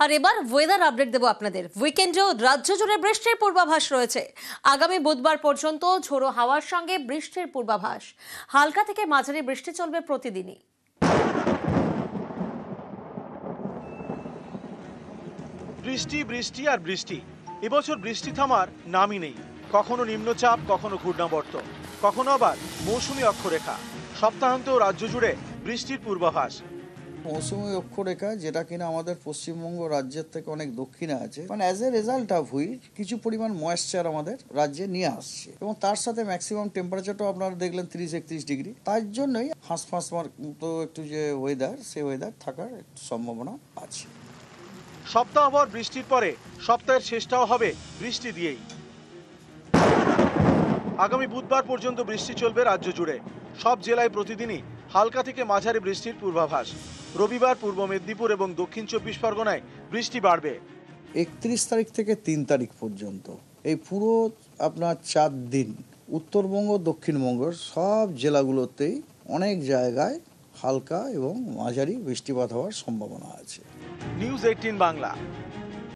আর এবার weather update দেবো আপনাদের। উইকেন্ডেও রাজ্য জুড়ে বৃষ্টির পূর্বাভাস রয়েছে। আগামী বুধবার পর্যন্ত ঝোড়ো হাওয়ার সঙ্গে বৃষ্টির পূর্বাভাস। হালকা থেকে মাঝারি বৃষ্টি চলবে প্রতিদিনই। বৃষ্টি বৃষ্টি আর বৃষ্টি। এবছর বৃষ্টি থামার নামই নেই। কখনো নিম্নচাপ, কখনো ঘূর্ণাবর্ত, কখনো আবার মৌসুমী অক্ষরেখা। সপ্তাহান্তেও রাজ্য জুড়ে বৃষ্টির পূর্বাভাস। মৌসুমী অক্ষরেখা, যেটা কিনা আমাদের পশ্চিমবঙ্গ রাজ্যের থেকে অনেক দক্ষিণে আছে, মানে as a result of which কিছু পরিমাণ ময়েশ্চার আমাদের রাজ্যে নিয়ে আসছে, এবং তার সাথে ম্যাক্সিমাম টেম্পারেচারটাও আপনারা দেখলেন 30-31 ডিগ্রি। তার জন্যই হাঁসফাঁস মতো একটু যে ওয়েদার, সেই ওয়েদার থাকার একটু সম্ভাবনা আছে। সপ্তাহভর বৃষ্টির পরে সপ্তাহের শেষটাও হবে বৃষ্টি দিয়েই। আগামী বুধবার পর্যন্ত বৃষ্টি চলবে রাজ্য জুড়ে। সব জেলায় প্রতিদিনই হালকা থেকে মাঝারি বৃষ্টির পূর্বাভাস। রবিবার পূর্ব মেদিনীপুর এবং দক্ষিণ 24 পরগনায় বৃষ্টি বাড়বে। 31 তারিখ থেকে 3 তারিখ পর্যন্ত এই পুরো আপনার 4 দিন উত্তরবঙ্গ দক্ষিণবঙ্গের সব জেলাগুলোতেই অনেক জায়গায় হালকা এবং মাঝারি বৃষ্টিপাত হওয়ার সম্ভাবনা আছে। নিউজ 18 বাংলা।